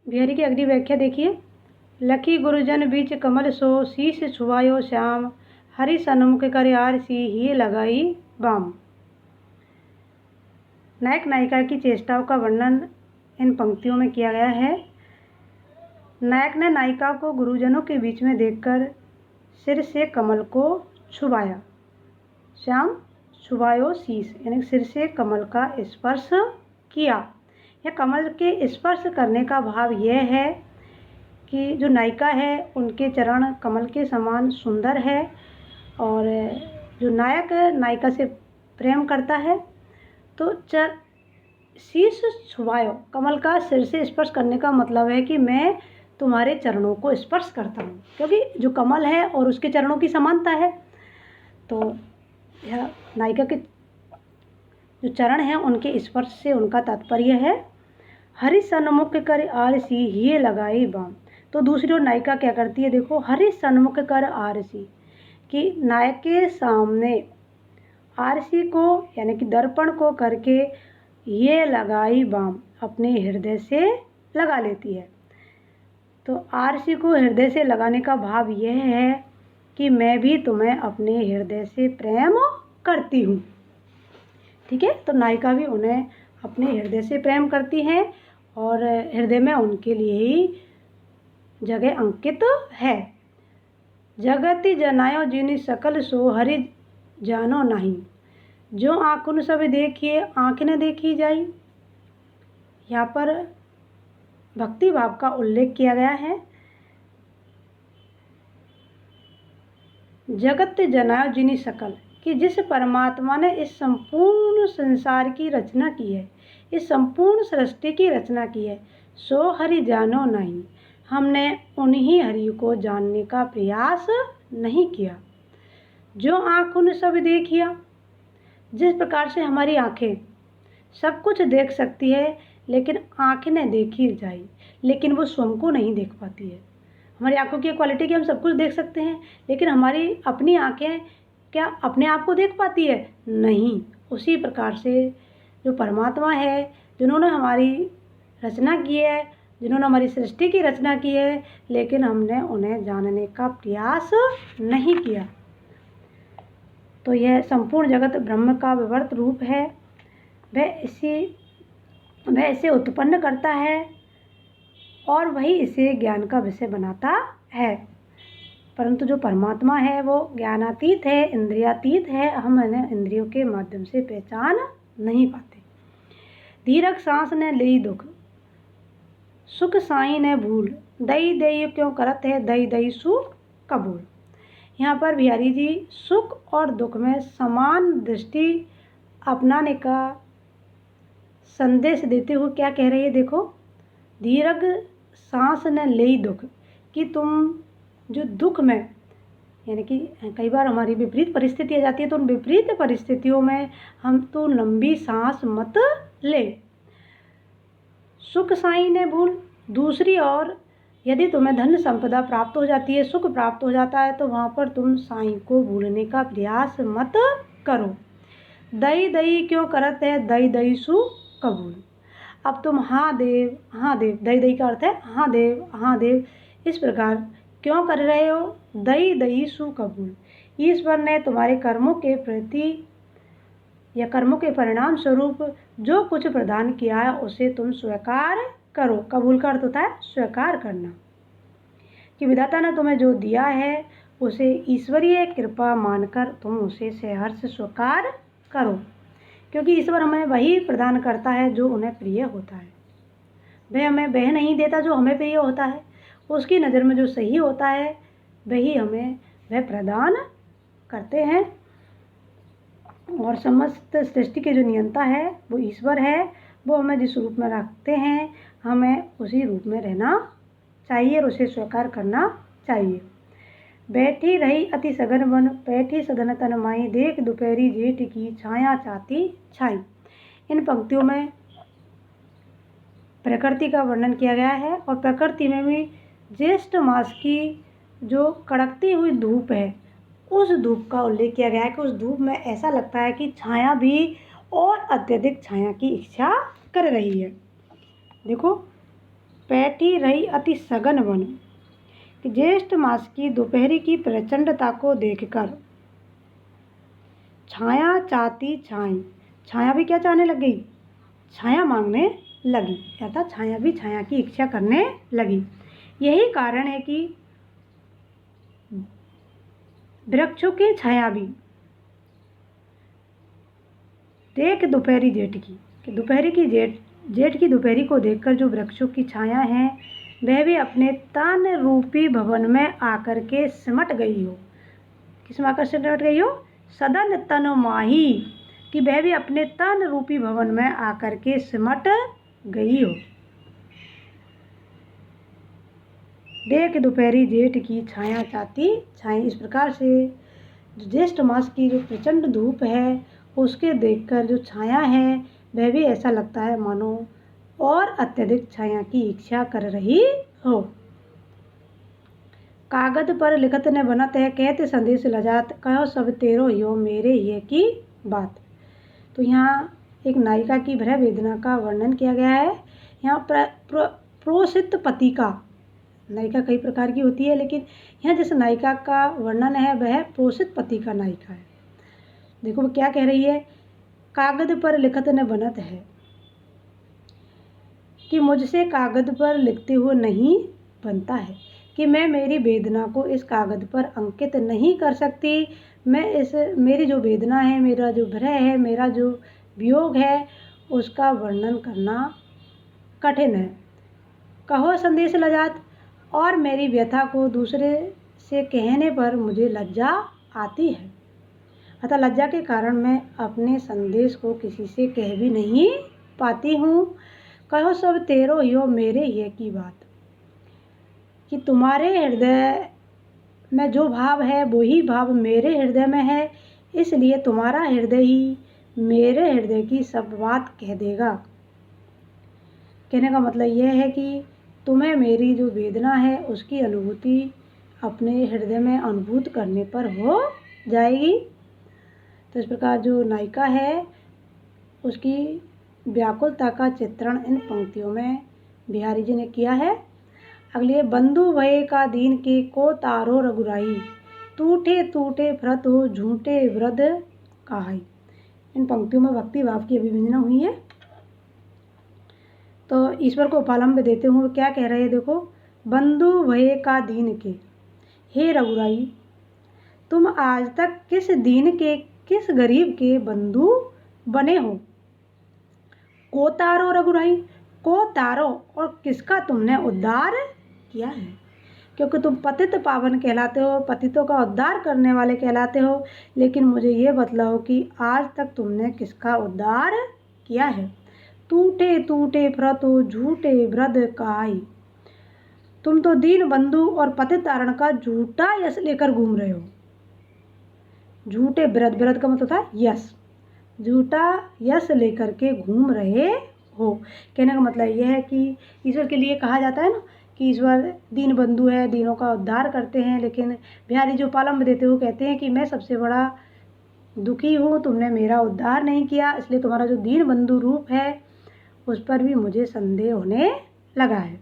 बिहारी की अगली व्याख्या देखिए। लखी गुरुजन बीच कमल सो, शीश छुआयो श्याम, हरि सन्मुख कर आर सी ही लगाई बाम। नायक नायिका की चेष्टाओं का वर्णन इन पंक्तियों में किया गया है। नायक ने नायिका को गुरुजनों के बीच में देखकर सिर से कमल को छुआया। श्याम छुआयो शीश, यानी सिर से कमल का स्पर्श किया। यह कमल के स्पर्श करने का भाव यह है कि जो नायिका है उनके चरण कमल के समान सुंदर है, और जो नायक नायिका से प्रेम करता है तो शीश छुआयो, कमल का सिर से स्पर्श करने का मतलब है कि मैं तुम्हारे चरणों को स्पर्श करता हूँ, क्योंकि जो कमल है और उसके चरणों की समानता है। तो यह नायिका के जो चरण हैं उनके स्पर्श से उनका तात्पर्य है। हरि सन्मुख कर आर सी ही लगाई बाम। तो दूसरी ओर नायिका क्या करती है, देखो, हरि सन्मुख कर आर सी, कि नायक के सामने आरसी को यानी कि दर्पण को करके ये लगाई बाम, अपने हृदय से लगा लेती है। तो आरसी को हृदय से लगाने का भाव यह है कि मैं भी तुम्हें अपने हृदय से प्रेम करती हूँ। ठीक है, तो नायिका भी उन्हें अपने हृदय से प्रेम करती हैं और हृदय में उनके लिए ही जगह अंकित है। जगति जनायो जिनि सकल सो, हरि जानो नहीं, जो आँखों सब देखिए आँख न देखी जाई। यहाँ पर भक्ति भाव का उल्लेख किया गया है। जगत जनायो जिनि सकल, कि जिस परमात्मा ने इस संपूर्ण संसार की रचना की है, इस संपूर्ण सृष्टि की रचना की है, सो हरि जानो नहीं, हमने उन्हीं हरि को जानने का प्रयास नहीं किया। जो आँखों ने सब देखिया, जिस प्रकार से हमारी आँखें सब कुछ देख सकती है, लेकिन आँखें ने देखी जाई, लेकिन वो स्वयं को नहीं देख पाती है। हमारी आँखों की क्वालिटी कि हम सब कुछ देख सकते हैं, लेकिन हमारी अपनी आँखें क्या अपने आप को देख पाती है? नहीं। उसी प्रकार से जो परमात्मा है, जिन्होंने हमारी रचना की है, जिन्होंने हमारी सृष्टि की रचना की है, लेकिन हमने उन्हें जानने का प्रयास नहीं किया। तो यह संपूर्ण जगत ब्रह्म का विवर्त रूप है। वह इसे उत्पन्न करता है और वही इसे ज्ञान का विषय बनाता है। परंतु जो परमात्मा है वो ज्ञानातीत है, इंद्रियातीत है, हम इन्हें इंद्रियों के माध्यम से पहचान नहीं पाते। दीर्घ सांस ने ले दुख, सुख साई ने भूल, दई दई क्यों करत है, दई दई सु कबूल। यहाँ पर बिहारी जी सुख और दुख में समान दृष्टि अपनाने का संदेश देते हुए क्या कह रही है, देखो, दीर्घ सांस न ले दुख, कि तुम जो दुख में, यानी कि कई बार हमारी विपरीत परिस्थिति आ जाती है, तो उन विपरीत परिस्थितियों में हम तो लंबी सांस मत ले। सुख साई ने भूल, दूसरी ओर यदि तुम्हें धन संपदा प्राप्त हो जाती है, सुख प्राप्त हो जाता है, तो वहाँ पर तुम साईं को भूलने का प्रयास मत करो। दई दई क्यों करत है, दई दई सु कबूल। अब तुम हाँ देव हाँ देव, दई दई का अर्थ है हाँ देव, इस प्रकार क्यों कर रहे हो, दई दई सु कबूल। ईश्वर ने तुम्हारे कर्मों के प्रति या कर्मों के परिणाम स्वरूप जो कुछ प्रदान किया है उसे तुम स्वीकार करो। कबूल का अर्थ होता है स्वीकार करना, कि विधाता ने तुम्हें जो दिया है उसे ईश्वरीय कृपा मानकर तुम उसे सहर्ष स्वीकार करो, क्योंकि ईश्वर हमें वही प्रदान करता है जो उन्हें प्रिय होता है। वह हमें वह नहीं देता जो हमें प्रिय होता है, उसकी नज़र में जो सही होता है वही हमें वह प्रदान करते हैं। और समस्त सृष्टि के जो नियंता है वो ईश्वर है, वो हमें जिस रूप में रखते हैं हमें उसी रूप में रहना चाहिए और उसे स्वीकार करना चाहिए। बैठी रही अति सघन वन, बैठी सघन तन माई, देख दोपहरी जेठ की छाया चाहती छाई। इन पंक्तियों में प्रकृति का वर्णन किया गया है और प्रकृति में भी ज्येष्ठ मास की जो कड़कती हुई धूप है उस धूप का उल्लेख किया गया है कि उस धूप में ऐसा लगता है कि छाया भी और अत्यधिक छाया की इच्छा कर रही है। देखो, बैठी रही अति सघन वन। कि ज्येष्ठ मास की दोपहरी की प्रचंडता को देखकर छाया चाहती छाई, छाया भी क्या चाहने लग गई, छाया मांगने लगी, अर्थात छाया भी छाया की इच्छा करने लगी। यही कारण है कि वृक्षों की छाया भी देख दोपहरी जेठ की, कि दोपहरी की जेठ की दोपहरी को देखकर जो वृक्षों की छाया है वह भी अपने तन रूपी भवन में आकर के सिमट गई हो। किस में आकर सिमट गई हो, सदन तन माही, कि वह भी अपने तन रूपी भवन में आकर के सिमट गई हो। देख दोपहरी जेठ की छाया चाहती छाई। इस प्रकार से ज्येष्ठ मास की जो प्रचंड धूप है उसके देखकर जो छाया है वह भी ऐसा लगता है मानो और अत्यधिक छाया की इच्छा कर रही हो। कागज पर लिखत ने बनत है, कहते संदेश लजात, कहो सब तेरो हियो मेरे हिये की बात। तो यहाँ एक नायिका की भय वेदना का वर्णन किया गया है। यहाँ प्रोसित पति का, नायिका कई प्रकार की होती है लेकिन यहाँ जिस नायिका का वर्णन है वह प्रोसित पति का नायिका है। देखो वो क्या कह रही है, कागज पर लिखत ने बनत है, कि मुझसे कागज पर लिखते हुए नहीं बनता है, कि मैं मेरी वेदना को इस कागज पर अंकित नहीं कर सकती। मेरी जो वेदना है, मेरा जो भय है, मेरा जो वियोग है उसका वर्णन करना कठिन है। कहो संदेश लजात, और मेरी व्यथा को दूसरे से कहने पर मुझे लज्जा आती है, अतः लज्जा के कारण मैं अपने संदेश को किसी से कह भी नहीं पाती हूँ। कहो सब तेरो हियो मेरे हिये की बात, कि तुम्हारे हृदय में जो भाव है वही भाव मेरे हृदय में है, इसलिए तुम्हारा हृदय ही मेरे हृदय की सब बात कह देगा। कहने का मतलब यह है कि तुम्हें मेरी जो वेदना है उसकी अनुभूति अपने हृदय में अनुभूत करने पर हो जाएगी। तो इस प्रकार जो नायिका है उसकी व्याकुलता का चित्रण इन पंक्तियों में बिहारी जी ने किया है। अगली है, बंधु भये का दीन के को तारो रघुराई, टूटे टूटे भ्रत हो झूठे वृद्ध कहाई। इन पंक्तियों में भक्ति भाव की अभिव्यंजना हुई है। तो ईश्वर को उपालंब देते हुए क्या कह रहे हैं, देखो, बंधु भये का दीन के, हे रघुराई तुम आज तक किस दीन के, किस गरीब के बंधु बने हो। को तारो रघुराई, को तारो, और किसका तुमने उद्धार किया है, क्योंकि तुम पतित पावन कहलाते हो, पतितों का उद्धार करने वाले कहलाते हो। लेकिन मुझे ये बतलाओ कि आज तक तुमने किसका उद्धार किया है। टूटे टूटे व्रत हो झूठे वृद्ध कहाई, तुम तो दीन बंधु और पतित तारण का झूठा यश लेकर घूम रहे हो। झूठे वृद्ध, वृद्ध का मतलब था यश, झूठा यश लेकर के घूम रहे हो। कहने का मतलब यह है कि ईश्वर के लिए कहा जाता है ना कि ईश्वर दीन बंधु है, दीनों का उद्धार करते हैं, लेकिन बिहारी जो पालंब देते हुए कहते हैं कि मैं सबसे बड़ा दुखी हूँ, तुमने मेरा उद्धार नहीं किया, इसलिए तुम्हारा जो दीन बंधु रूप है उस पर भी मुझे संदेह होने लगा है।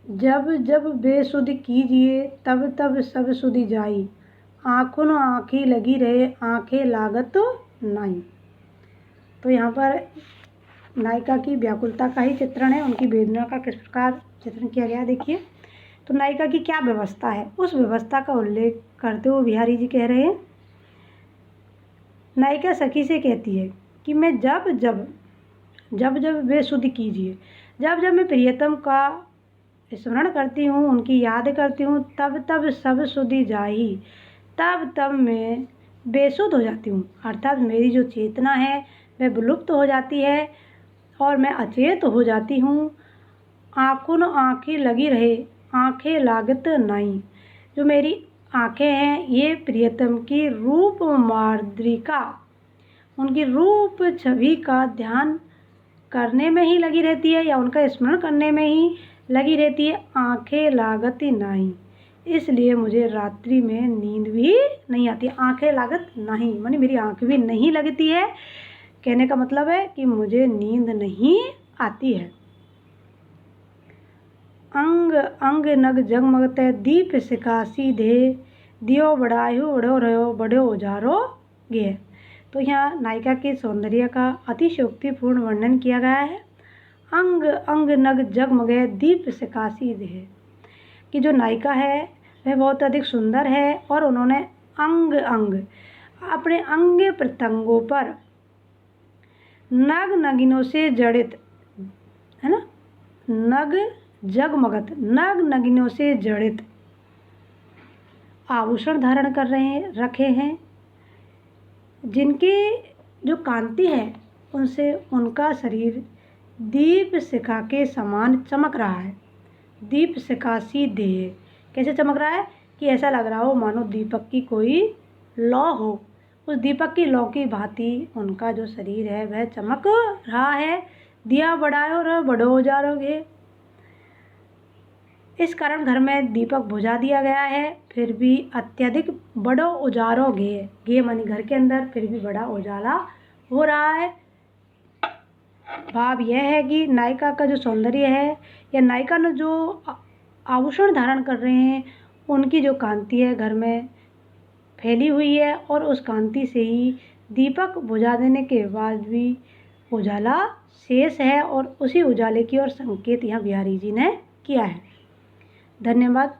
जब जब बेसुध कीजिए तब तब सब सुधि जाई, आँखों आँखें लगी रहे आँखें लागत नहीं। तो यहाँ पर नायिका की व्याकुलता का ही चित्रण है, उनकी वेदना का किस प्रकार चित्रण किया गया देखिए। तो नायिका की क्या व्यवस्था है, उस व्यवस्था का उल्लेख करते हुए बिहारी जी कह रहे हैं, नायिका सखी से कहती है कि मैं जब जब बेसुध कीजिए, जब जब मैं प्रियतम का स्मरण करती हूँ, उनकी याद करती हूँ, तब तब सब सुधि जाही, तब तब मैं बेसुध हो जाती हूँ, अर्थात मेरी जो चेतना है वह विलुप्त हो जाती है और मैं अचेत हो जाती हूँ। आँखों आँखें लगी रहे आँखें लागत नहीं, जो मेरी आँखें हैं ये प्रियतम की रूप माद्रिका, उनकी रूप छवि का ध्यान करने में ही लगी रहती है या उनका स्मरण करने में ही लगी रहती है। आँखें लागत नहीं, इसलिए मुझे रात्रि में नींद भी नहीं आती। आँखें लागत नहीं मानी मेरी आँख भी नहीं लगती है, कहने का मतलब है कि मुझे नींद नहीं आती है। अंग अंग नग जगमगत दीप सिकासी दे, दियो बढ़ायो बड़ो रहो बड़ो उजारो गे। तो यहाँ नायिका के सौंदर्य का अतिशयोक्तिपूर्ण वर्णन किया गया है। अंग अंग नग जगमगे दीप सिकासी दे, कि जो नायिका है वह बहुत अधिक सुंदर है और उन्होंने अंग अंग अपने अंग प्रत्यंगों पर नग नगिनों से जड़ित, है ना, नग जगमगत नग नगिनों से जड़ित आभूषण धारण कर रखे हैं, जिनकी जो कांति है उनसे उनका शरीर दीप शिखा के समान चमक रहा है। दीप शिखासी देह, कैसे चमक रहा है कि ऐसा लग रहा हो मानो दीपक की कोई लौ हो, उस दीपक की लौ की भांति उनका जो शरीर है वह चमक रहा है। दिया बढ़ायो और बड़ो उजारोगे, इस कारण घर में दीपक बुझा दिया गया है, फिर भी अत्यधिक बड़ो उजारोगे, गे मानी घर के अंदर फिर भी बड़ा उजाला हो रहा है। भाव यह है कि नायिका का जो सौंदर्य है या नायिका ने जो आभूषण धारण कर रहे हैं उनकी जो कांति है घर में फैली हुई है, और उस कांति से ही दीपक बुझा देने के बाद भी उजाला शेष है, और उसी उजाले की ओर संकेत यहाँ बिहारी जी ने किया है। धन्यवाद।